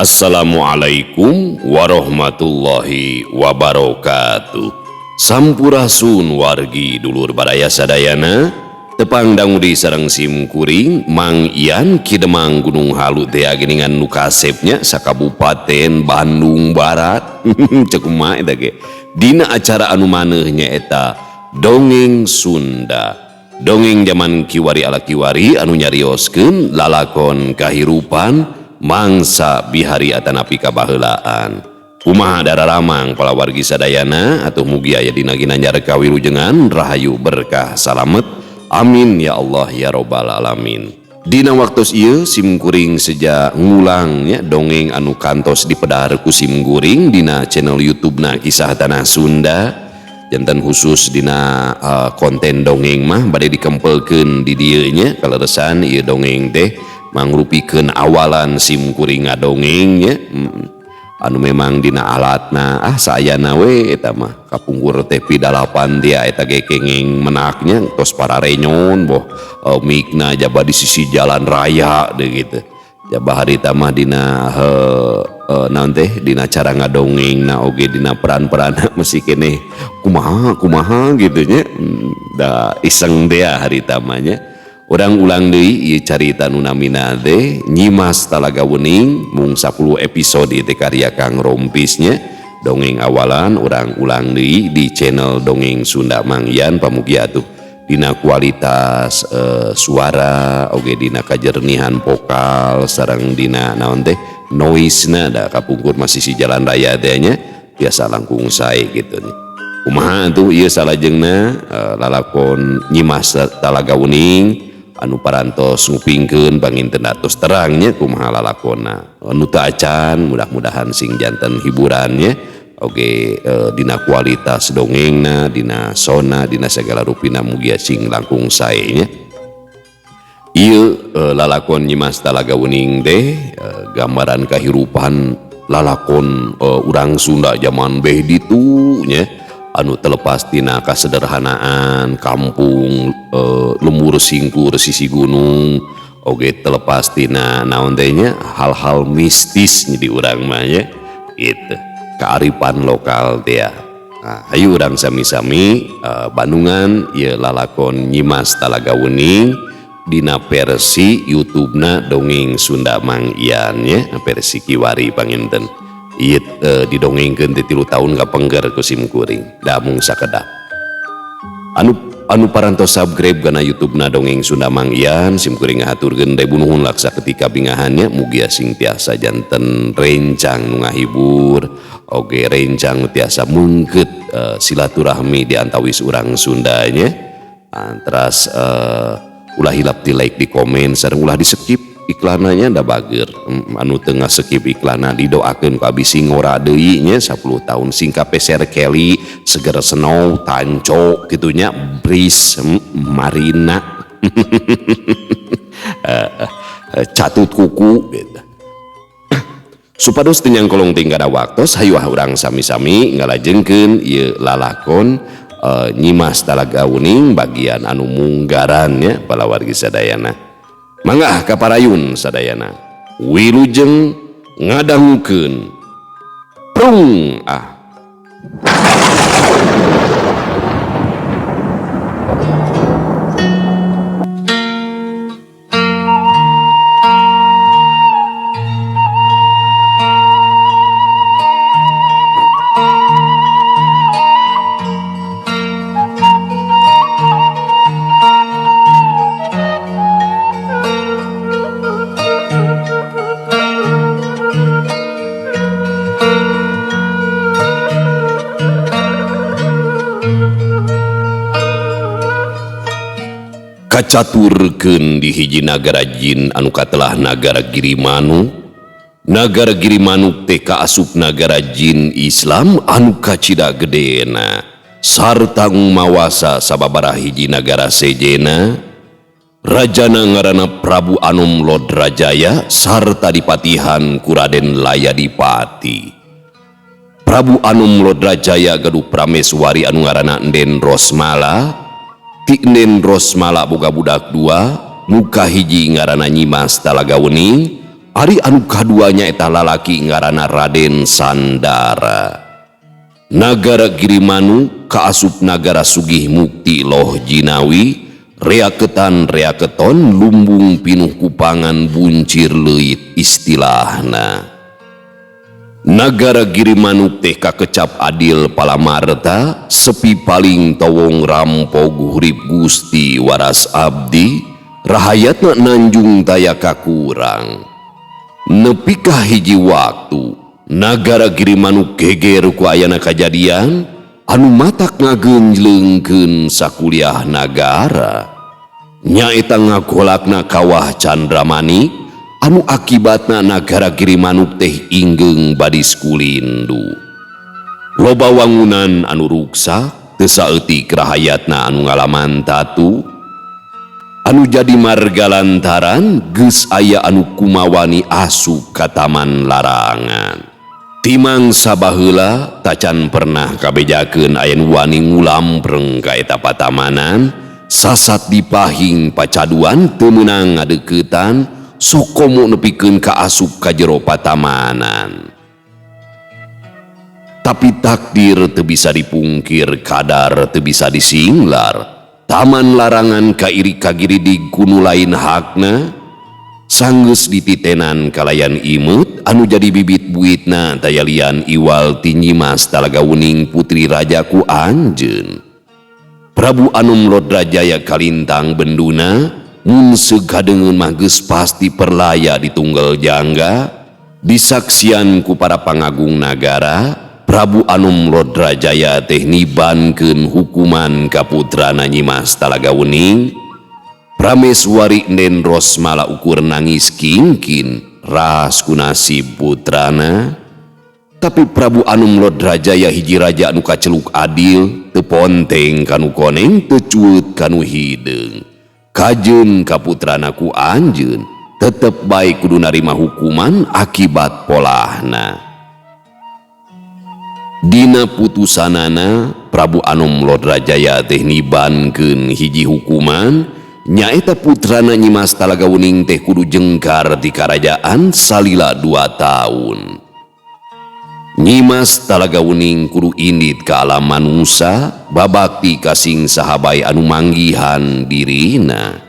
Assalamualaikum warahmatullahi wabarakatuh. Sampurasun wargi dulur baraya sadayana, tepang dangudi sareng sim kuring Mang Ian Kidemang Gunung Halu teh geningan nu kasepnya sakabupaten Bandung Barat. Cek kumaha eta ge dina acara anu manehnya eta dongeng Sunda. Dongeng zaman kiwari ala kiwari anu nyarioskeun lalakon kahirupan mangsa bihari atanapi kabaheulaan. Kumaha dararamang pala wargi sadayana atuh mugi aya dina ginanjar kawilujengan rahayu berkah salamet. Amin ya Allah ya robbal alamin. Dina waktos ieu sim kuring seja ngulangnya dongeng anu kantos dipedahar ku sim kuring dina channel YouTube-na Kisah Tanah Sunda. Jantan khusus dina konten dongeng mah bade dikempelkeun di dieu nya kaleresan ieu dongeng teh mangrupikeun awalan sim kuring ngadongengnya anu memang dina alatna sayana we eta mah kapungkur teh pidalapan dia eta ge kenging menaknya tos pararenyon boh mikna jaba di sisi jalan raya deh gitu jaba harita mah dina naon teh dina cara ngadongeng na oge dina peran-peran masih kene kumaha gitu nya da iseng dea harita mah nya. Orang ulang deui ieu carita nu namina teh Nyimas Talaga Wening mung 10 episode teh karya Kang Rompisnya dongeng awalan orang ulang deui di channel Dongeng Sunda Mang Ian pamugi atuh dina kualitas suara oge dina kajernihan vokal sareng dina naon teh noise-na da kapungkur masih si jalan raya teh nya biasa langkung sae gitu nih. Kumaha tuh ieu salajengna lalakon Nyimas Talaga Wening anu parantos ngupingkeun panginten atos terangnya kumaha lalakonna anu teu acan mudah-mudahan sing janten hiburannya oge dina kualitas dongengna dina sona dina segala rupina mugia sing langkung sae nya. Ieu lalakon Nyimas Talaga Wening teh gambaran kahirupan lalakon urang Sunda zaman beh ditu nya anu terlepas tina kasederhanaan kampung lemur singkur sisi gunung oge terlepas tina naon teh nya hal-hal mistis di urang mah nya gitu kearifan lokal teh. Nah, hayu urang sami-sami Bandungan ieu lalakon Nyimas Talaga Wening dina versi YouTube-na Dongeng Sunda Mang Ian nya versi kiwari panginten. Ieu didongengkeun ti 3 tahun kapengger ku sim kuring da mung sakedap anu parantos subscribe kana YouTube-na Dongeng Sunda Mang Ian sim kuring ngahaturkeun deui nuhun laksa ketika bingahannya mugia sing tiasa janten rencang nu ngahibur oge rencang tiasa mungkeut silaturahmi di antawis urang Sunda nya antras ulah hilap di like di komen sareng ulah di skip iklananya da bager anu tengah skip iklana didoakeun ku abdi singora deui nya 10 tahun sing kapeser Kelly seger snow tanco kitunya bris marina catut kuku gitu. Supados tenyang kolong tinggal waktos hayu urang sami-sami ngalajengkeun ieu lalakon Nyimas Talaga Wening bagian anu munggaran nya pala wargi sadayana. Mangga kaparayun sadayana wilujeng ngadangukeun prung kacaturkeun di hiji nagara jin anu katelah nagara Girimanu. Nagara Girimanu teh kaasup nagara jin Islam anu kacida gedena sarta ngumawasa sababaraha hiji nagara sejena. Rajana ngaranna Prabu Anom Lodrajaya sarta dipatihan ku Raden Layadipati. Prabu Anom Lodrajaya gaduh prameswari anu ngaranna Enden Rosmala. Ti Enden Rosmala boga budak 2 muka hiji ngaranna Nyimas Talaga Wening Ari anu kaduanya eta lalaki ngaranna Raden Sandara. Nagara Girimanu kaasup nagara sugih mukti loh jinawi, reaketan-reaketon lumbung pinuh kupangan buncir leuit istilahna. Nagara Girimanu teh kakecap adil palamarta, sepi paling towong rampog hurip Gusti waras abdi, rahayatna nanjung taya kakurang. Nepikah hiji waktu nagara Girimanu geger ku ayana kajadian anu matak ngagenjleungkeun sakuliah nagara. Nyaeta ngagolakna kawah Candramani anu akibatna nagara Girimanu teh inggeng badis kulindu. Loba wangunan anu ruksak teu saeutik rahayatna anu ngalaman tatu. Anu jadi marga lantaran geus aya anu kumawani asup ka taman larangan. Timang sabaheula tacan pernah kabejakeun aya nu wani ngulampreng ka eta patamanan, sasat dipahing pacaduan teu meunang ngadeuketan sok komo nepikeun ka asup ka jero patamanan. Tapi takdir teu bisa dipungkir, kadar teu bisa disinglar. Taman larangan kairi kagiridig kuno lain hakna, sanggeus dititenan kalayan imut anu jadi bibit buitna tayalian iwal ti Nyimas Talaga Wuning putri raja ku anjeun. Prabu Anum Lodradjaya kalintang benduna mun segadeungeun mah geus pasti perlaya di tunggal jangga, disaksian ku para pangagung nagara. Prabu Anum Lodradjaya teh nibankeun hukuman ka putrana Nyimas Talaga Wuning. Prameswari Nden Rosmala ukur nangis kingkin ras ku nasib putrana. Tapi Prabu Anum Lodradjaya hiji raja anu kaceluk adil, teu ponteng kanu koneng, teu cueut kanu hideung. Kajeun ka putrana ku anjeun, tetep bae kudu narima hukuman akibat polahna. Dina putusanana Prabu Anum Lodradjaya teh nibankeun hiji hukuman, nyaeta putrana Nyimas Talaga Wuning teh kudu jengkar di karajaan salila 2 tahun. Nyimas Talaga Wuning kudu indit ka alam manusa, babakti kasing sahabai anu manggihan dirina.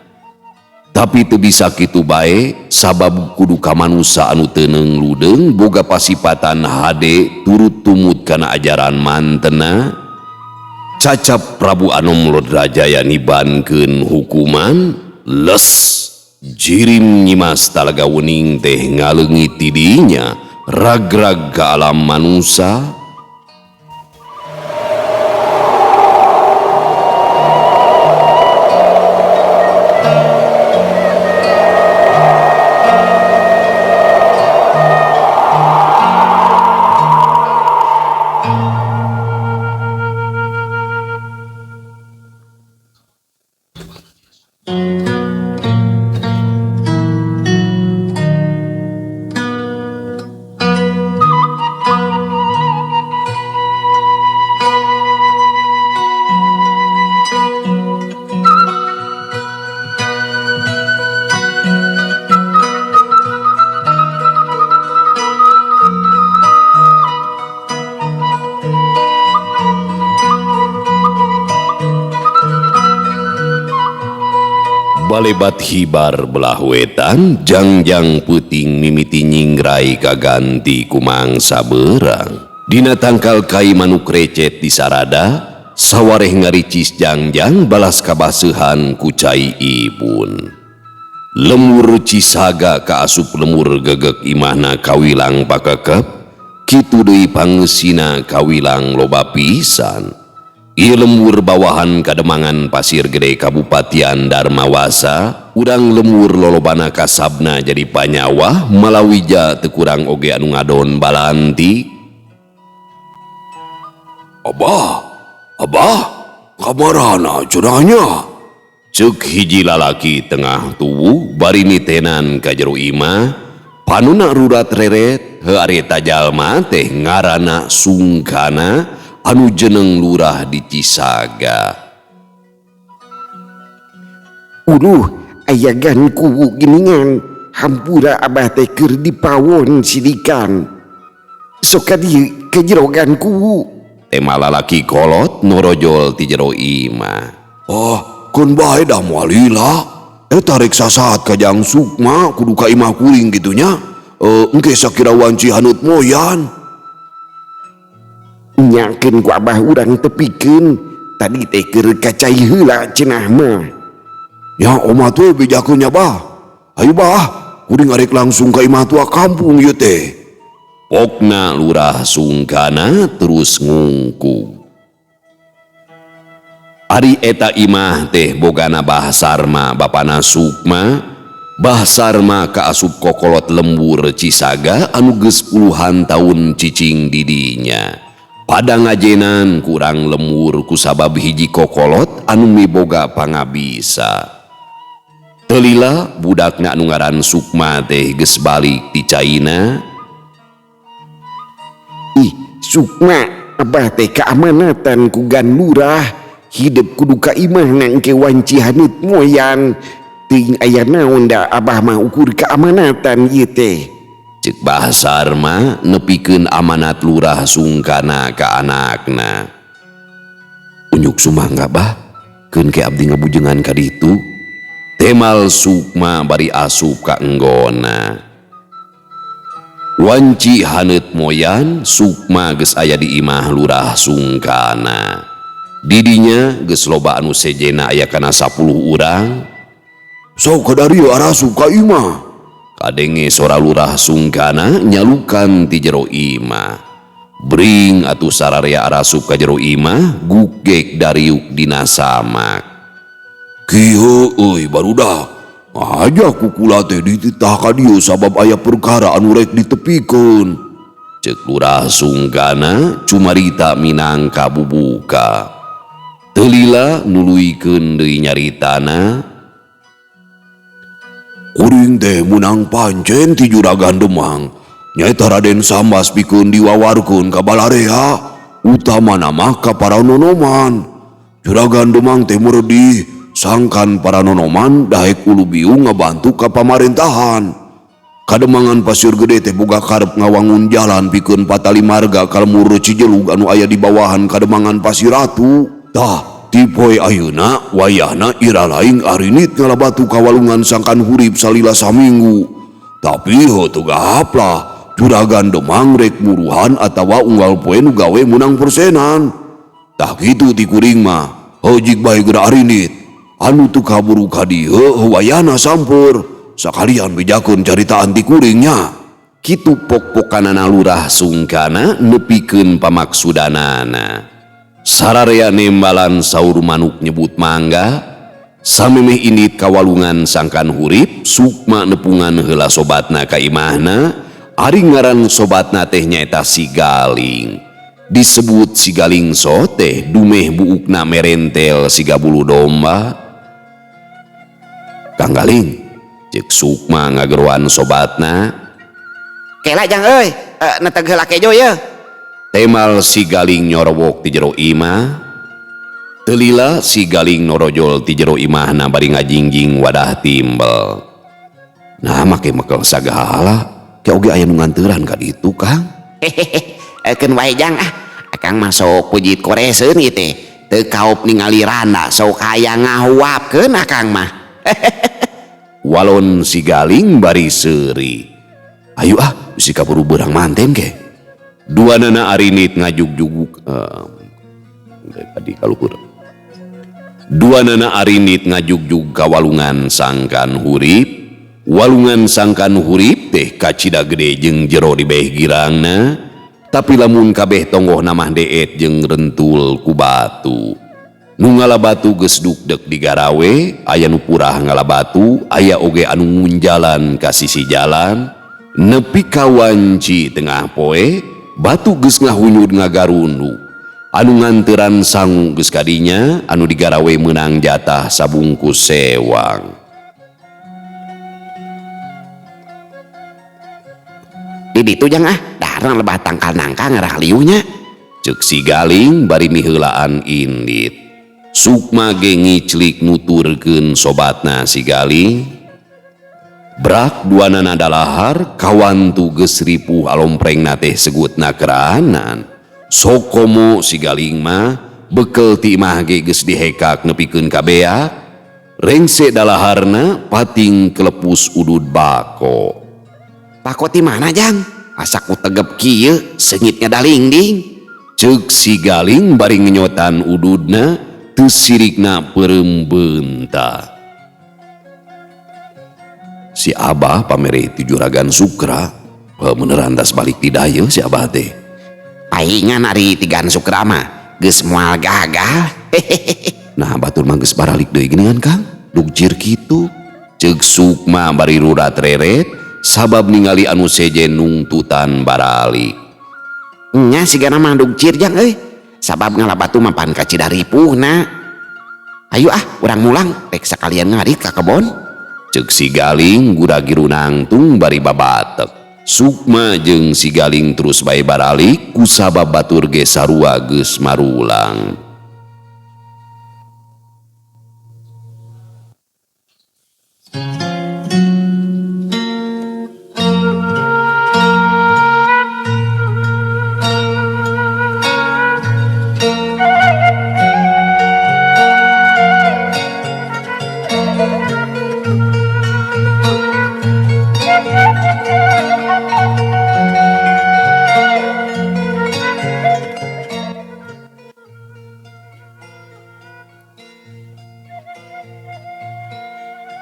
Tapi teu bisa kitu bae, sabab kudu ka manusa anu teuneng ludeung boga pasipatan hade turut tumut kana ajaran mantena. Cacap Prabu Anum Lodradjaya nibankeun hukuman, les jirim Nyimas Talaga Wuning teh ngaleungit ti dinya ragrag ka alam manusa. Balebat hibar belah wetan, jangjang puting mimiti nyingrai kaganti kumangsa berang. Dina tangkal kai manuk recet di sarada, sawareh ngaricis jangjang balas kabasuhan kucai ibun. Lemur Cisaga kaasup lemur gegek imahna kawilang pakekep, kitu deui pangeusina kawilang loba pisan. Ieu lemur bawahan kademangan Pasir Gede Kabupatian Darmawasa, urang lemur lolobana kasabna jadi panyawah malawija teu kurang oge anu ngadon balanti. Abah, kamarana cenahnya? Ceuk hiji lalaki tengah tubuh bari nitenan ka jero imah, panuna rurat reret, heu ari eta jalma teh ngaranna Sungkana anu jeneng lurah di Cisaga. Uluh ayagan kuwu giningan, hampura abah teh keur dipawon sidikan. Sok kadieu kejeroganku. Tema lalaki kolot norojol ti jero imah. Oh, kun bae dah moal lila. Tarik sasaat ka Jang Sukma kudu ka imah kuring gitunya. Engke sakira wanci hanut moyan. Nyakeun ku abah urang tepikeun. Tadi teh keur kacai heula cenah mah. Ya omah tuh bejakeun nya bah. Hayu bah, kuring arek langsung ka imah tua kampung ieu teh. Pokna Lurah Sungkana terus ngungkung. Ari eta imah teh bogana Bah Sarma bapana Sukma. Bah Sarma kaasup kokolot lembur Cisaga anu geus puluhan taun cicing didinya. Pada ngajenan kurang lembur kusabab hiji kokolot anu miboga pangabisa. Telila budakna anu ngaran Sukma teh geus balik ti caina. Ih, Sukma, abah teh keamanatan ku gan lurah. Hidup kudu ka imah nang ke wanci hanut moyan. Ting aya naon da abah mah ukur keamanatan ieu teh. Cek Bah Sarma nepikeun amanat Lurah Sungkana ka anakna. Unyuk sumangga bah, keun ke abdi ngabujengan ka ditu. Temal Sukma bari asup ka enggona. Wanci haneut moyan Sukma geus aya di imah Lurah Sungkana. Didinya geus loba anu sejena aya kana 10 urang. Sok kadarieu arasup ka imah. Kadenge sora Lurah Sungkana nyalukan ti jero imah. Bring atuh sararea arasup ka jero imah gugek dariuk dina samak. Kieu euy barudak. Aja kukula teh dititah ka dieu sabab aya perkara anu rek ditepikeun. Cek Lurah Sungkana cumarita minangka bubuka. Telila nuluykeun deui nyaritana. Kuring teh munang pancen ti Juragan Demang. Nyaeta Raden Sambas pikeun diwawarkeun ka Balarea. Utamana mah ka para nonoman. Juragan Demang teh meurdi sangkan para nonoman daek ulu biung ngabantu ka pamarintahan. Kademangan Pasir Gede teh boga karep ngawangun jalan pikeun patali marga ka Lemur Cijelug anu aya di bawahan Kademangan Pasir Ratu. Tah, ti poe ayeuna wayahna ira laing arinit ngalabatu kawalungan sangkan hurip salila saminggu. Tapi heuh gahaplah Juragan Demang rek buruhan atawa unggal poe nu gawe munang persenan. Tah kitu ti kuring mah, heuh bae geura arinit. Anu teu kaburu ka dieu heuh wayahna sampeur. Sakalian bejakeun caritaan ti kuringnya. Kitu pok-pokanana Lurah Sungkana nepikeun pamaksudanana. Sararea nembalan saur manuk nyebut mangga. Samemeh indit kawalungan sangkan hurip. Sukma nepungan heula sobatna ka imahna. Ari ngaran sobatna teh nyaeta Si Galing. Disebut Si Galing so teh dumeh buukna merentel siga bulu domba. Kang Galing, cek Sukma ngageruan sobatna. Kela Jang euy, neteg heula kejo ye. Temal Si Galing nyorowok ti jero imah. Telila Si Galing norojol ti jero imahna bari ngajingjing wadah timbel. Nah make mekel sagala, ke oge aya nu nganteuran ka ditu Kang. Keun wae Jang Akang masuk pujit koreseun ieu teh. Teu kaop ningali randa sok aya ngahuapkeun Akang mah. Walon Si Galing bari seuri. Ayo bisi kaburu beurang manten ke. Duanana arinit ngajugjuguk tadi kaluhur. Duanana arinit ngajugjug kawalungan sangkan hurip. Walungan sangkan hurip teh kacida gede jeung jero di beh girangna. Tapi lamun kabeh tonggoh namah deet jeung rentul ku batu. Nu ngalabatu geus dukdek di garawe, aya nu purah ngalabatu, aya oge anu ngunjalan ka sisi jalan. Nepi ka wanci tengah poe, batu geus ngahunyud ngagarundu. Anu nganteuran sangu geus kadinya, anu digarawe meunang jatah sabungkus sewang. Di ditu Jang darang lebah tangkal nangka ngarah liunya. Cek Si Galing bari miheulaan indit. Sukma ge ngiclik nuturkeun sobatna Si Galing. Brak duanana dalahar kawan tu geus ripuh alomprengna teh segutna keraanan. Sokomo si Galing mah bekel ti imah ge geus dihekak nepikeun ka beak. Rengse dalaharna pating kelepus udud bako. Bako ti mana Jang? Asa ku tegep kieu seungit ngadalingding. Ceuk si Galing bari ngenyotan ududna teu sirikna peureumbenta. Si Abah pamere ti Juragan Sukra, beneran das balik ti daya si Abah teh. Paingan ari tigan Sukra mah geus moal gagal. Nah batur mah geus baralik deui geuningan Kang, dugcir kitu. Ceuk Sukma bari rurat reret sabab ningali anu sejen nungtutan baralik. Nya sigana mah dugcir Jang euy. Sabab ngalabatu mapan ka Cidaripuhna. Ayo urang mulang rek sakalian ngarit ka kebon. Ceuk si Galing gura-giru nangtung bari babatek. Sukma jeung si Galing terus bae baralik kusabab batur ge sarua geus marulang.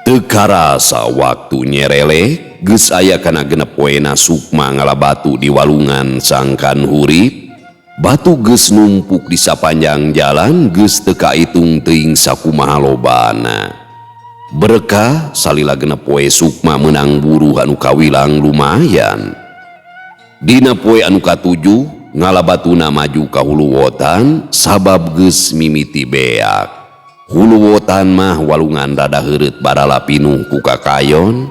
Teu karasa waktu nyerele geus aya kana genep poena Sukma ngalabatu di walungan sangkan hurip. Batu geus numpuk di sapanjang jalan geus teu kaitung teuing sakumaha lobana. Berkah salila genep poe Sukma meunang buruh anu kawilang lumayan. Dina poe anu katujuh ngalabatuna maju ka huluwotan sabab geus mimiti beak. Huluwotan mah walungan rada heureut barala pinuh ku kakayon.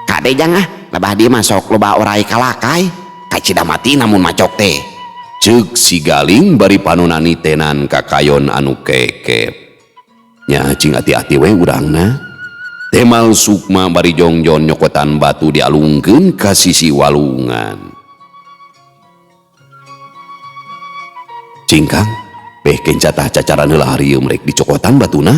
Kade Jang lebah dieu mah sok loba orai kalakai. Ka Cidamati namun macok teh. Ceuk si Galing bari panonani tenan kakayon anu kekep. Nya cing hati-hati we urangna. Temal Sukma bari jongjon nyokotan batu dialungkeun ka sisi walungan. Cingkang beh kencatah cacaran heula harieu rek dicokotan batuna.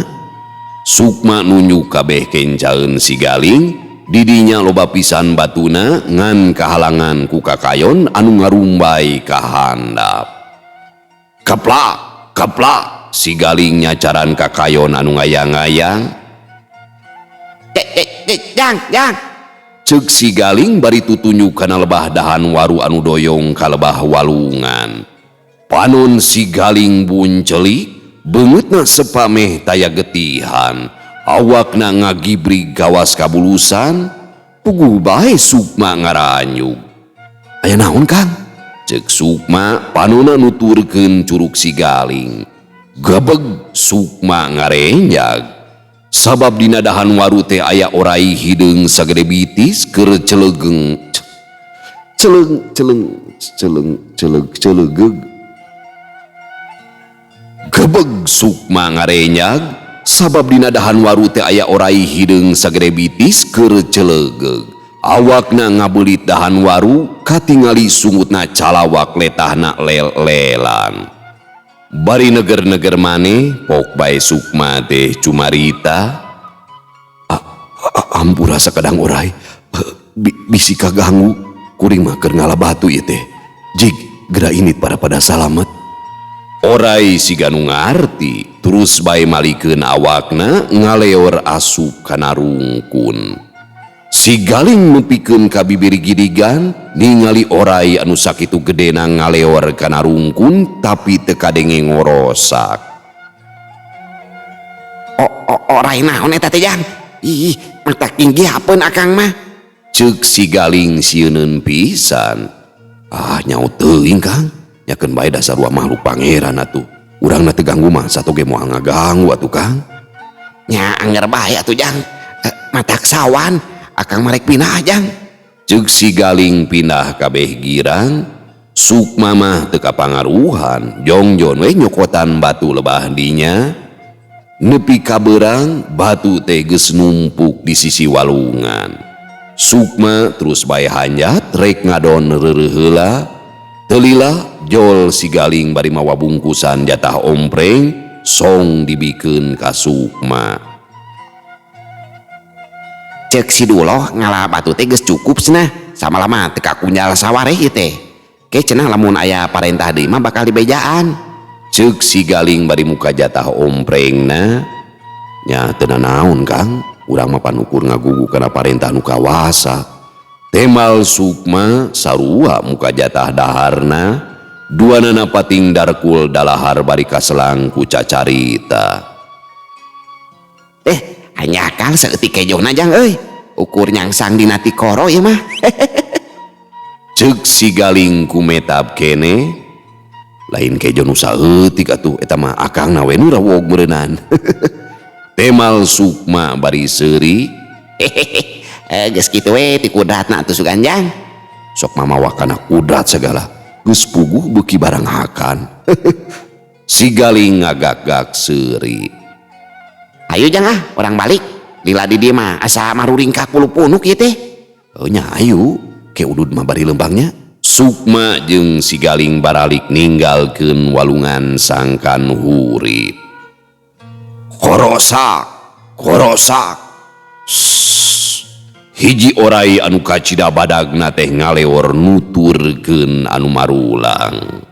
Sukma nunjuk kabeh kencaeun si Galing. Didinya loba pisan batuna ngan kahalangan ku kakayon anu ngarumbai ka handap. Kaplak, kaplak, si Galing nyacaran kakayon anu ngayang-ngayang. Jang. Ceuk si Galing bari tutunjuk kana lebah dahan waru anu doyong ka lebah walungan. Panon si Galing buncelik, beungeutna sepameh taya getihan. Awakna ngagibrig gawas kabulusan, puguh bae Sukma ngaranyug. Aya naon Kang? Ceuk Sukma panonna nuturkeun curug si Galing. Gebeg Sukma ngarenjag. Sabab dina dahan waru teh aya orai hideung sagede bitis keur celegeng. Celegeg. Gebeg Sukma ngarenjag. Sabab dina dahan waru teh aya orai hideung sagede bitis keur celegeg. Awakna ngabeulit dahan waru katingali sungutna calawak letahna lel-lelan. Bari neger-neger maneh pok bae Sukma teh cumarita. Ampura sakadang orai, bisi kaganggu kuring mah keur ngalabatu ieu teh. Jig geura init pada salamet. Orai siga nu ngarti terus bae malikeun awakna ngaleor asup kana rungkun. Si Galing nepikeun ka bibir gidigan ningali orai anu sakitu gedena ngaleor kana rungkun tapi teu kadenge ngorosak. Orai naon eta teh Jang? Ih, mata tinggi hapeun akang mah. Ceuk si Galing sieuneun pisan. Nyaut teuing Kang. Yakeun bae dasar dua makhluk pangeran atuh. Urangna teu ganggu mah satoge moal ngaganggu atuh Kang. Nya anger bae atuh Jang. Matak sawan, akang marek pindah Jang. Ceuk si Galing pindah kabeh girang. Sukma mah teu kapangaruhan, jongjon we nyokotan batu lebah dinya. Nepi ka beurang batu teh geus numpuk di sisi walungan. Sukma terus bae hanjat rek ngadon reureuh heula. Teulilah jol si Galing bari mawa bungkusan jatah ompreng song dibikeun ka Sukma. Cek si Duloh ngalah batu teh geus cukup cenah, samalama teu kakunjal sawareh ieu teh. Ke cenah lamun aya parentah deui mah bakal dibejaan. Ceuk si Galing bari muka jatah omprengna. Nya teu naon Kang, urang mah panukur ngagugu kana parentah nu kawasa. Temal Sukma sarua muka jatah daharna, duanana pating darkul dalahar bari kaselang ku cacarita. Hanya akal saeutik kejona jang euy. Ukur nyangsang dina ti koro ieu mah. Ceuk si Galing kumetap kene, lain kejo nu saeutik atuh eta mah akangna we nu rawog meureunan. Temal Sukma bari seuri, Geus kitu we ti kudratna atuh Suganjang. sok mamawa kana kudrat segala, geus puguh beuki barang hakan. Si Galing ngagak-gak seuri. Ayo jang orang balik. Lila di dieu mah asa maruring ka puluh-punuk ieu teh. Nya ayu, ke udud mah bari lembangnya. Sukma jeung si Galing baralik ninggalkeun walungan sangkan hurip. Korosak, korosak. Hiji orai anu kacida badagna teh ngaleor nuturkeun anu marulang.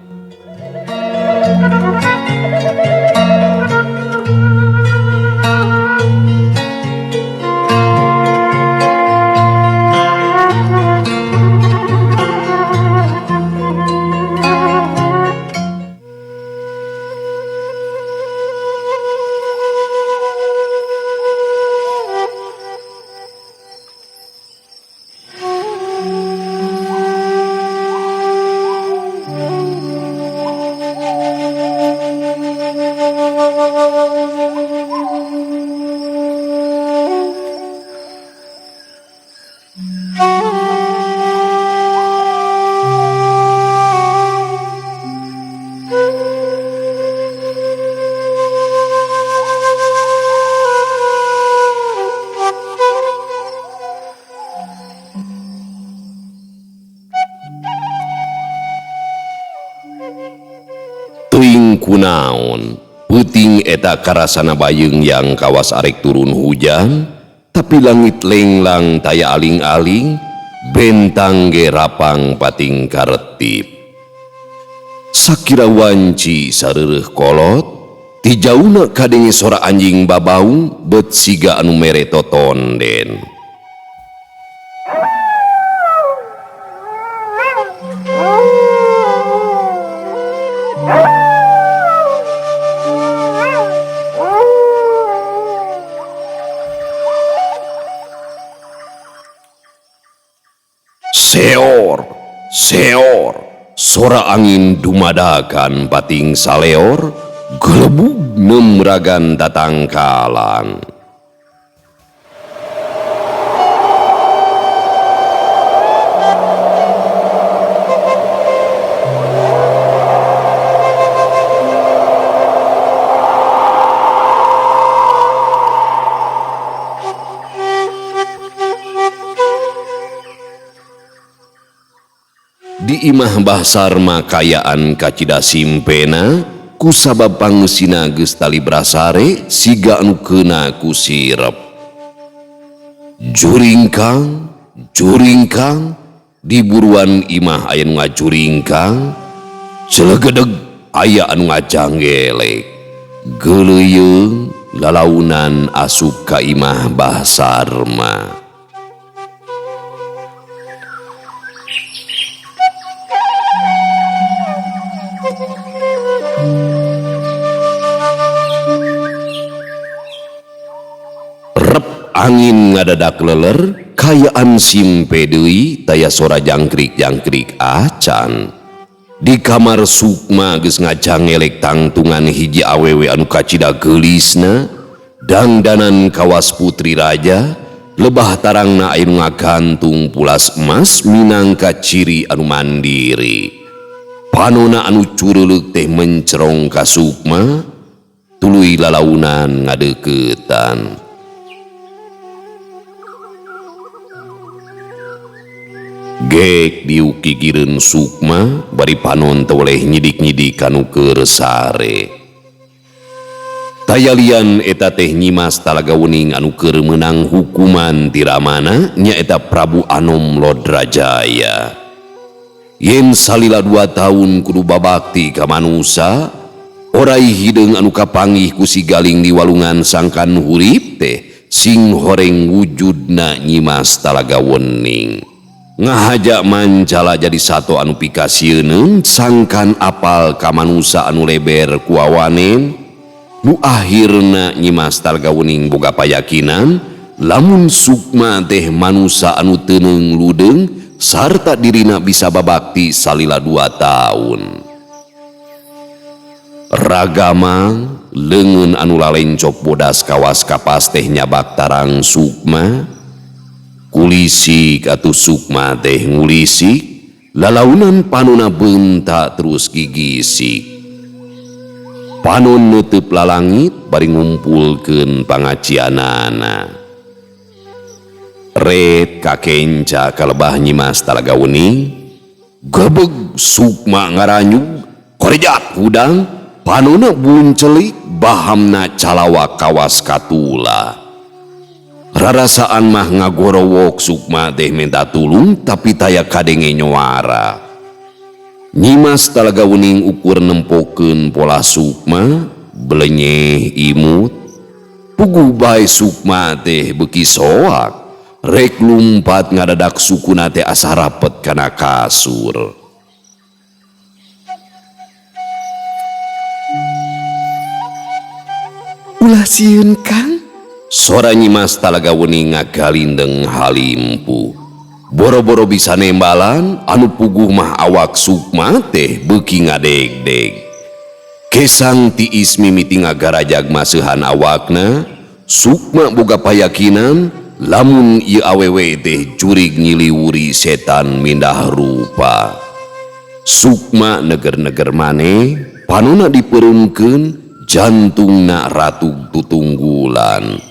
Kunaon puting eta karasana bayeung yang kawas arek turun hujan, tapi langit lenglang taya aling-aling, bentang ge rapang pating karetip. Sakira wanci sareureuk kolot, ti jauna kadenge sora anjing babaung bet siga anu mere totonden. Seor, seor, sora angin dumadakan pating saleor, gelebug nemragan tatangkalan. Di imah Mbah Sarma kayaan kacida simpena, kusabab pangeusina geus tali brasare siga anu keuna ku sirep. Juringkang, juringkang, di buruan imah aya nu ngajuringkang, celegedeg aya anu ngajanggelek. Geuleuyeung lalaunan asup ka imah Mbah Sarma. Angin ngadadak leler, kayaan simpe deui taya sora jangkrik-jangkrik acan. Di kamar Sukma geus ngajangelek tangtungan hiji awewe anu kacida geulisna, dangdanan kawas putri raja, lebah tarangna aya nu ngagantung pulas emas minangka ciri anu mandiri. Panona anu cureuleuh teh mencerong ka Sukma, tuluy lalaunan ngadeukeutan. Gek diukigireun Sukma bari panon teu oleh nyidik-nyidik kanu keur sare. Tayalian eta teh Nyimas Talaga Wening anu keur meunang hukuman ti ramana nyaeta Prabu Anom Lodrajaya. Yen salila 2 tahun kudu babakti ka manusa, orai hideung anu kapanggih ku si Galing di walungan sangkan hurip teh sing horeng wujudna Nyimas Talaga Wening. Ngahajak mancala jadi sato anu pikasieun sangkan apal ka manusa anu leber ku awanen. Nu akhirna Nyimas Talaga Wening boga payakinan lamun Sukma teh manusa anu teuneng ludeung sarta dirina bisa babakti salila 2 tahun. Ragamang leungeun anu lalencok bodas kawas kapas teh nyabak tarang Sukma. Kulisik atuh Sukma teh ngulisik, lalaunan panonna beuntak terus gigisik. Panon neuteub lalangit bari ngumpulkeun pangacianana. Ret kakenca kalebah Nyimas Talaga Wening, gebeg Sukma ngaranyug, korejat hudang, panonna buncelik bahamna calawak kawas katula. Rarasaan mah ngagorowok Sukma teh minta tulung tapi taya kadenge nyoara. Nyimas Talaga Wening ukur nempokeun pola Sukma, belenyeh imut. Puguh bae Sukma teh beuki soak, rek lumpat ngadadak sukuna teh asa rapet kana kasur. Ulah sieun Kang. Sora Nyimas Talaga Wening ngagalindeng halimpu. Boro-boro bisa nembalan anu puguh mah awak Sukma teh beuki ngadegdeg. Kesang tiis mimiti ngagarajag maseuhan awakna, Sukma boga payakinan lamun ieu awewe teh jurig nyiliwuri setan mindah rupa. Sukma neger-neger maneh panonna dipeurumkeun jantungna ratug tutunggulan.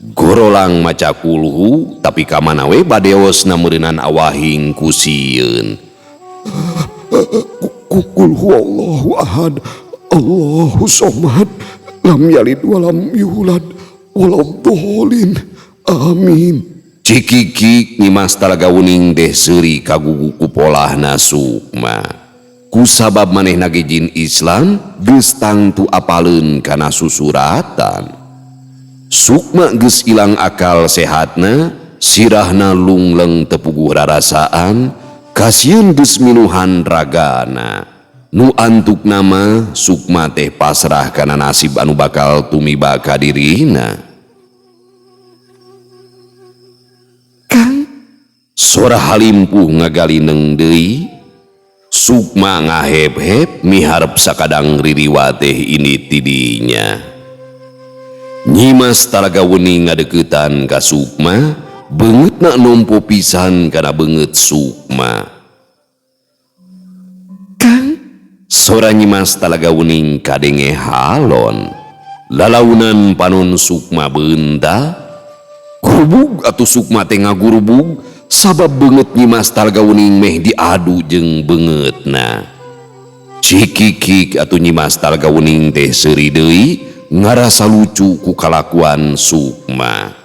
Gorolang maca kulhu tapi kamana we badeosna meureunan awahing kusieun. Qul huwallahu ahad, Allahu somad, lam yalid walam yulad, walam dholin, amin. Cikikik Nyimas Talaga Wening teh seuri kagugu ku polahna Sukma. Kusabab manehna ge jin Islam geus tangtu apaleun kana susuratan. Sukma geus ilang akal sehatna, sirahna lungleng tepuguh rarasaan, kasieun geus minuhan ragana. Nu antuk nama Sukma teh pasrah kana nasib anu bakal tumiba ka dirina. Kang, Sora halimpuh ngagalindeng deui. Sukma ngaheb-heb miharep sakadang ririwa teh ini tidinya. Nyimas Talaga Wening ngadeuketan ka Sukma, beungeutna nompo pisan kana beungeut Sukma. Kang, Sora Nyimas Talaga Wening kadenge halon. Lalaunan panon Sukma beunta, gurubug atuh Sukma teh ngagurubug sabab beungeut Nyimas Talaga Wening meh diadu jeung beungeutna. Cikikik atuh Nyimas Talaga Wening teh seuri deui ngarasa lucu ku kalakuan Sukma.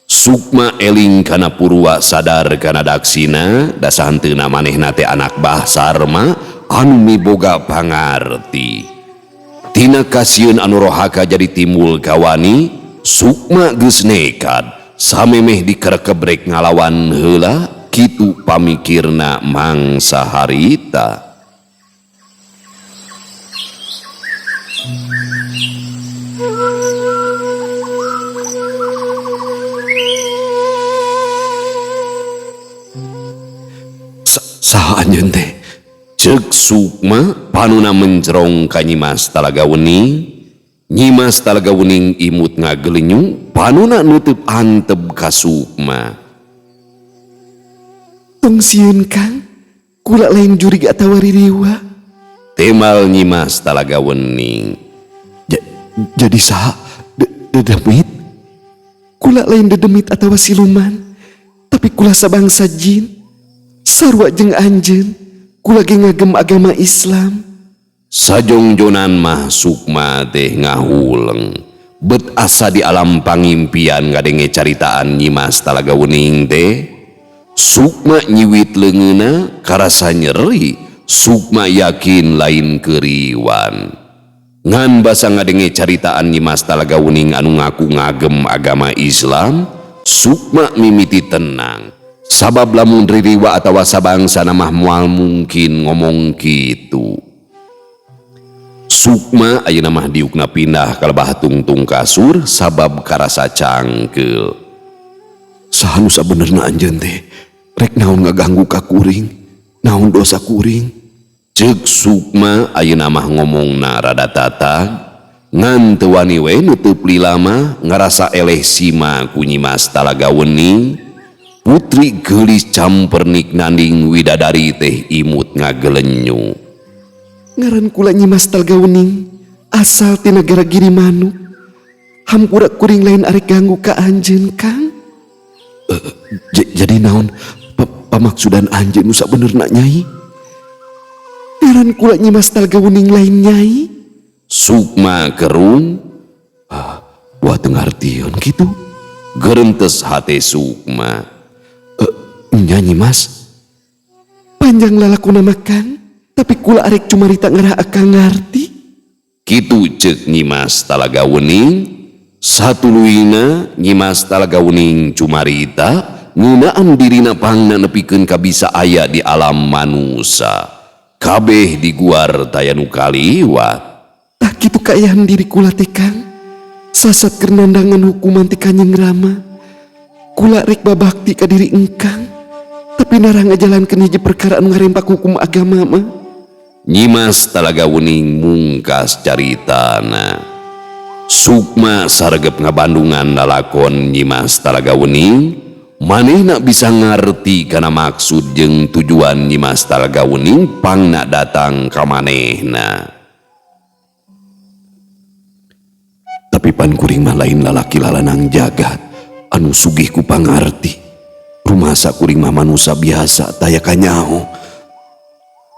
Sukma eling kana purwa sadar kana daksina, dasahanteuna manehna teh anak bah sarma anu miboga pangarti. Tina kasieun anu rohaka jadi timbul kawani, Sukma geus nekat samemeh dikerekebrek ngalawan heula, kitu pamikirna mangsa harita. Saha anjeun teh? Ceuk Sukma panuna menjerong ka Nyimas Talaga Wening. Nyimas Talaga Wening imut ngagelenyung panuna nutup anteb ka Sukma. tong sieun Kang, kula lain jurig atawa ririwa. Temal Nyimas Talaga Wening. Jadi dedemit? Kula lain dedemit atau siluman, tapi kula sabangsa jin. Sarua jeung anjeun, kula ge ngagem agama Islam. Sajongjonan mah Sukma teh ngahuleng. Bet asa di alam pangimpian ngadenge caritaan Nyimas Talaga Wening teh. Sukma nyiwit leungeuna karasa nyeri. Sukma yakin lain keriwan. Ngan basa ngadenge caritaan Nyimas Talaga Wening anu ngaku ngagem agama Islam, Sukma mimiti tenang. Sabab lamun ririwa atawa sabangsa mah moal mungkin ngomong kitu. Sukma ayeuna mah diukna pindah ka lebah tungtung kasur sabab karasa cangkeul. Saha nu sabenerna anjeun teh? Rek naon ngaganggu ka kuring? Naon dosa kuring? Ceuk Sukma ayeuna mah ngomongna rada tatag, ngan teu wani we nutup lila mah ngarasa eleh sima ku Nyimas Talaga Wening. Putri geulis campernik nanding widadari teh imut ngagelenyu. Ngaran kula Nyimas Talaga Wening, asal ti nagara Girimanuk. Hampura kuring lain arek ganggu ka anjeun, Kang. Jadi naon pamaksudan anjeun nu sabenerna Nyai? Ngaran kula Nyimas Talaga Wening lain Nyai. Sukma kerung, Wah teu ngartieun kitu. gerentes hate Sukma. Nyanyi Mas. Panjang lalakuna mah Kang, tapi kula arek cumarita ngarah akang ngarti. Kitu ceuk Nyimas Talaga Wening. Satuluina Nyimas Talaga Wening cumarita ngeunaan dirina pangna nepikeun kabisa aya di alam manusa. Kabeh diguar taya nu kaliwat. Tah kitu kaayaan diri kula teh Kang. Sasat keur nandangan hukuman ti Kanjeng Rama. Kula rek babakti ka diri engkang, tapi narang ngajalankeun hiji perkara anu ngarempak hukum agama mah. Nyimas Talaga Wening mungkas caritana. Sukma saregep ngabandungan lalakon Nyimas Talaga Wening. Manehna bisa ngarti kana maksud jeung tujuan Nyimas Talaga Wening pangna datang ka manehna. Tapi pan kuring mah lain lalaki lalanang jagat anu sugih ku pangarti. Rumasa kuring mah manusia biasa taya kanyaho.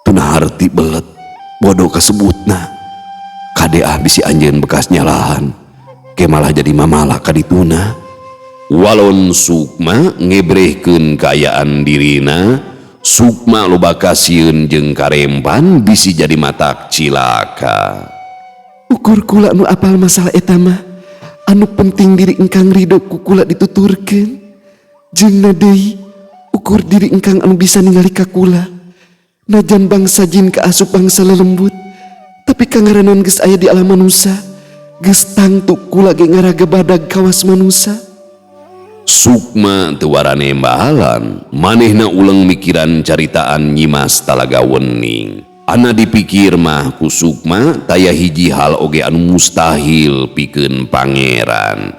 Tuna harti belet bodoh kasebutna. Kade bisi anjeun bekas nyalahan, ke malah jadi mamalah kadituna. Walon Sukma ngebrehkeun kaayaan dirina, Sukma loba kasieun jeung karempan bisi jadi matak cilaka. Ukur kula anu apal masalah eta mah, anu penting diri engkang ridho ku kula dituturkeun. Jeung deui ukur diri engkang anu bisa ningali ka kula. Najan bangsa jin kaasup bangsa lelembut, tapi kangaranan geus aya di alam manusia, geus tangtuk kula ge ngaraga badag kawas manusia. Sukma teu warane bahalan, manehna uleng mikiran caritaan Nyimas Talaga Wening. Ana dipikir mah ku Sukma taya hiji hal oge anu mustahil pikeun pangeran.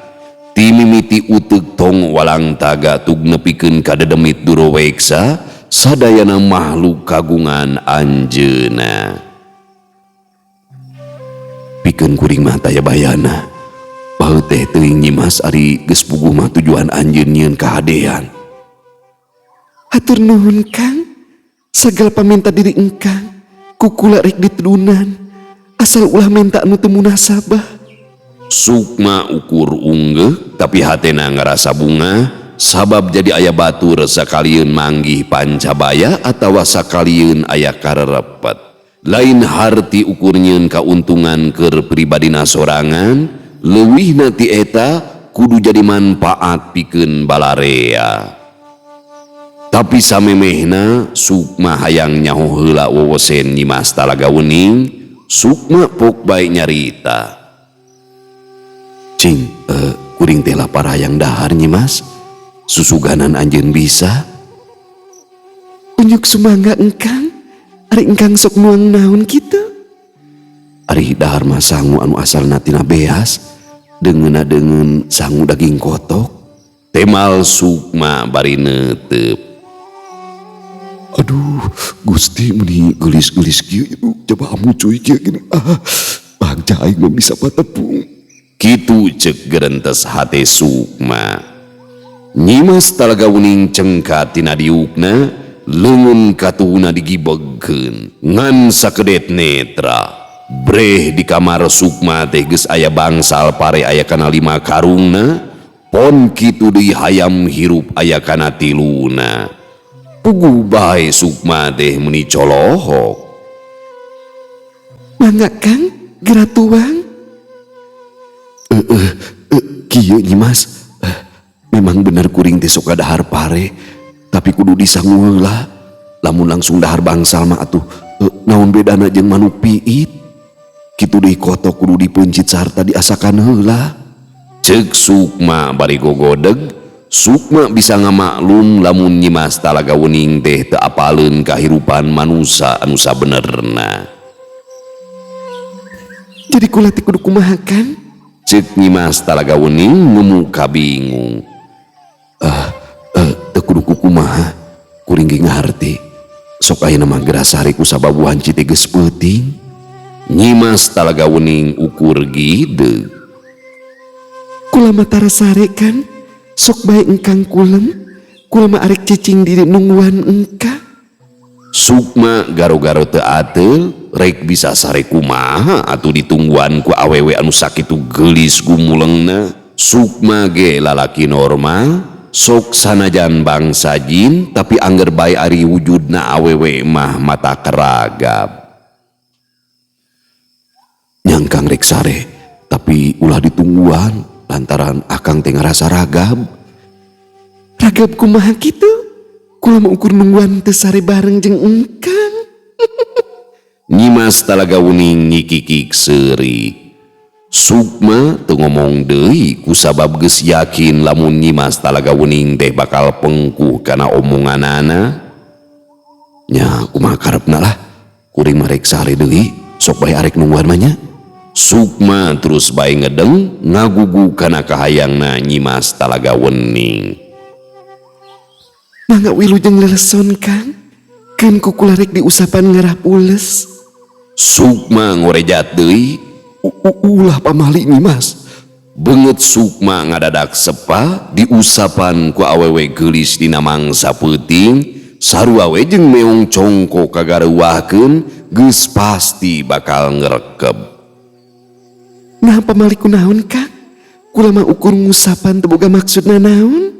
Ti mimiti uteuk tong walang taga tug nepikeun kadedemit Duraweksa sadayana makhluk kagungan anjeuna. Pikeun kuring mah taya bayana. Baheut teh teuing Nyimas ari geus puguh mah tujuan anjeun nyieun kahadean. Hatur nuhun Kang. Sagala paminta diri engkang ku kula rek ditudunan. Asal ulah menta anu teu munasabah. Sukma ukur unggeh tapi hatena ngarasa bunga sabab jadi aya batur sakalieun manggih pancabaya atawa sakalieun aya karerepet. Lain harti ukur nyieun kauntungan keur pribadina sorangan, leuwihna ti eta kudu jadi manfaat pikeun balarea. Tapi samemehna Sukma hayang nyaho heula wowosen Nyimas Talaga Wening. Sukma pok bae nyarita. Cing, kuring teh lapar hayang dahar Nyimas. Susuganan anjeun bisa. Unyuk sumangga engkang, ari engkang sok nuang naon kitu. Ari dahar mah sangu anu asalna tina beas, deungeunna deungeun sangu daging kotok. Temal Sukma bari neuteup. Aduh, Gusti meni gelis-gelis kieu coba amu cuy kieu gini. Bangca aing mah bisa patepung. Kitu cek gerentes hate Sukma. Nyimas talaga uning cengkat tina diukna, leungeun katuhuna digibegkeun ngan sakedet netra. Breh di kamar Sukma teh geus aya bangsal pare aya kana 5 karungna, pon kitu deui hayam hirup aya kana 3na. Puguh bae Sukma teh meuni colohok. Mangga Kang, geura tuang. Kieu Nyimas, memang bener kuring teh sok dahar pare, tapi kudu disangu heula. Lamun langsung dahar bangsal mah atuh naon bedana jeung manuk piit. Kitu deui kotok kudu dipencit sarta diasakan heula. Cek Sukma bari gogodeg. Sukma bisa ngamaklum lamun Nyimas talaga uning teh teu apaleun kahirupan manusia anu sabenerna. Jadi kula teh kudu kumaha Kang? Cek Nyimas talaga uning memuka bingung. Teu kudu kumaha, kuring ge ngarti. Sok ayeuna mah geura sare ku sababuhan cite geus peuting. Nyimas talaga uning ukur gide. Kula mah tara sare kan, sok bae engkang kulem. Kula mah arek cicing di nungguan engka. Sukma garo-garo teu ateul, rek bisa sare kumaha atuh ditungguan ku awewe anu sakitu geulis gumulengna. Sukma ge lalaki normal, sok sanajan bangsa jin, tapi angger bae ari wujudna awewe mah mata keragap. Nyangkang rek sare, tapi ulah ditungguan lantaran akang teh ngarasa ragab. Ragab kumaha kitu? Kula mau ukur nungguan teu sare bareng jeung engkang. Nyimas talaga uning ngikikik seuri. Sukma teu ngomong deui kusabab geus yakin lamun Nyimas talaga uning teh bakal pengkuh kana omonganana. Nya kumaha karepna lah, kuring mah rek sare deui, sok bae arek nungguan mah nya. Sukma terus bae ngedeng ngagugu kana kahayangna Nyimas talaga wening. Mangga wilujeng leleson Kang, keun kukula rek diusapan ngarah pules. Sukma ngorejat deui. Ulah pamali Nyimas. Beungeut Sukma ngadadak sepa diusapan ku awewe geulis dina mangsa peuting, sarua we jeung meong congko kagareuwahkeun geus pasti bakal ngrekeb. Nah pamali kunaon Kang? Kula mah ukur ngusapan teu boga maksudna naon?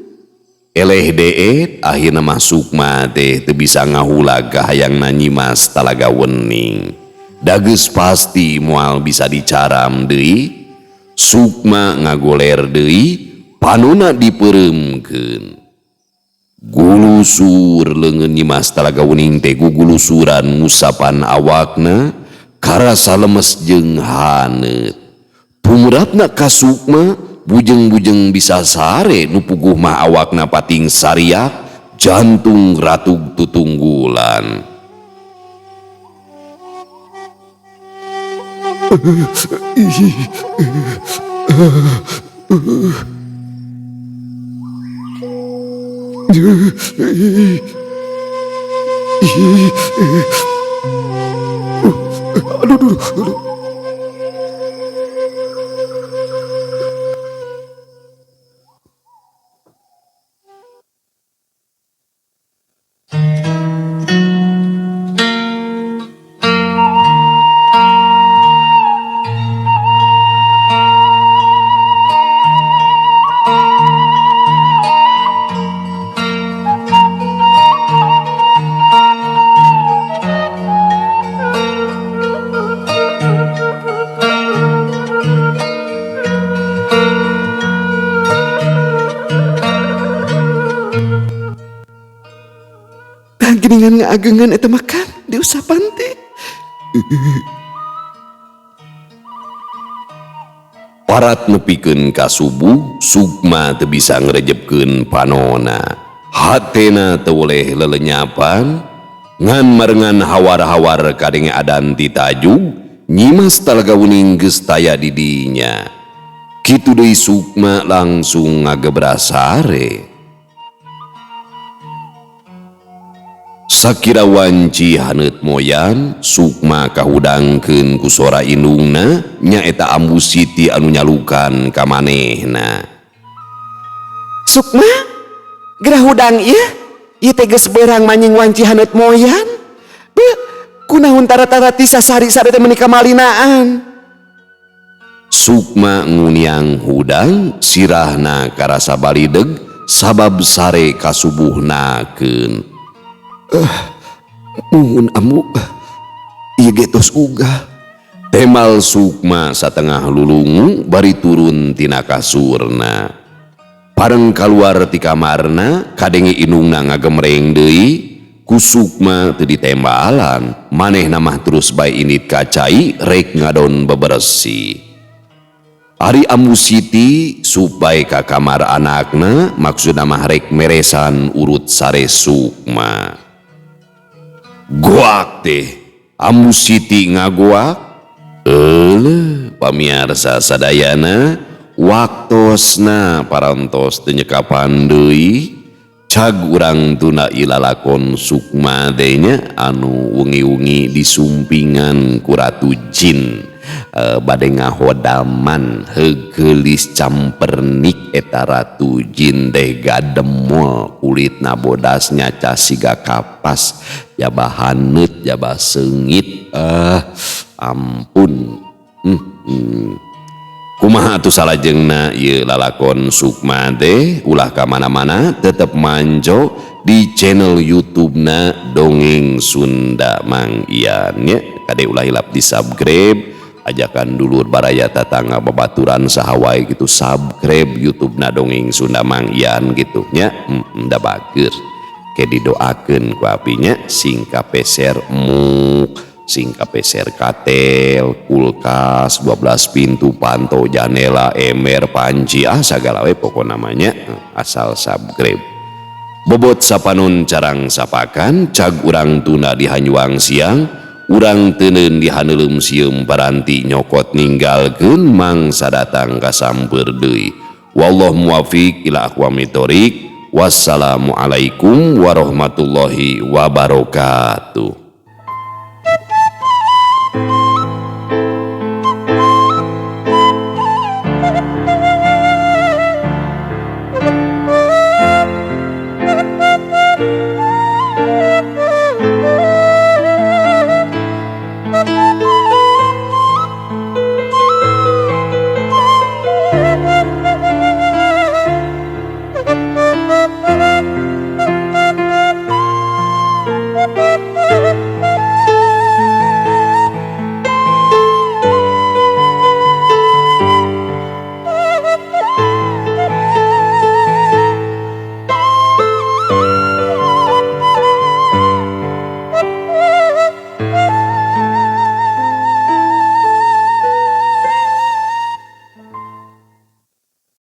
Eleh deet akhirna mah Sukma teh teu bisa ngahulag kahayangna Nyimas talaga wening. Da geus pasti moal bisa dicaram deui. Sukma ngagoler deui, panonna dipeuremkeun. Gulusur leungeun Nyimas talaga wening teh gugulusuran ngusapan awakna, karasa lemes jeung haneut. Tumurapna ka Sukma, bujeng-bujeng bisa sare nu puguh mah awakna pating sariak, jantung ratug tutunggulan. Aduh. Geningan ngaagengan eta makan diusapan teh. Parat nepikeun ka subuh, Sukma teu bisa ngrejepkeun panonna. Hatena teu oleh lelenyapan, ngan marengan hawar-hawar kadenge adan ti tajug, Nyimas talaga uning geus taya di dinya. Kitu deui Sukma langsung ngagebra sare. Sakira wanci haneut moyan Sukma kahudangkeun ku sora indungna nyaeta Ambu Siti anu nyalukan ka manehna. Sukma gerah hudang ieu teh geus beurang manjing wanci haneut moyan. Beuh kunaon tara-tara ti sasari-sari teh meuni kamalinaan. Sukma nguniang hudang sirahna karasa balideg sabab sare kasubuhnakeun. Nuhun Ambu, ieu ge tos uga. Temal Sukma satengah lulungu bari turun tina kasurna. Pareng kaluar ti kamarna kadenge indungna ngagemreng deui ku Sukma teu ditembalan manehna mah terus bae init kacai rek ngadon bebersih. Ari Ambu Siti supaya ka kamar anakna maksudna mah rek meresan urut sare Sukma. Goak teh Ambu Siti ngagoak. Pamiarsa sadayana waktosna parantos teu nyekapan deui cag urang tuna ilalakon Sukma teh nya anu wengi-wengi disumpingan ku Ratu Jin bade ngahodaman heugelis campernik eta Ratu Jin teh gademol kulitna bodas nyaca siga kapas jabah haneut jabah seungit ampun. Kumaha atuh salajengna ieu lalakon Sukma teh ulah ka mana-mana tetep manjo di channel YouTube-na Dongeng Sunda Mang Ian nya kade ulah hilap di subscribe. Ajakan dulur baraya tatangga babaturan saha wae gitu subscribe YouTube-na Dongeng Sunda Mang Ian gitu nya da bager ke didoakeun ku apinya sing kapeser muk sing kapeser katel kulkas 12 pintu panto janela ember panci sagala we pokok namanya asal subscribe. Bobot sapanun carang sapakan cag urang tuna di Hanyuang siang urang teuneun di haneulem sieum paranti nyokot ninggalkeun mangsa datang kasamper deui. Wallahu muwaffiq ila aqwamit thoriq. Wassalamualaikum warahmatullahi wabarakatuh.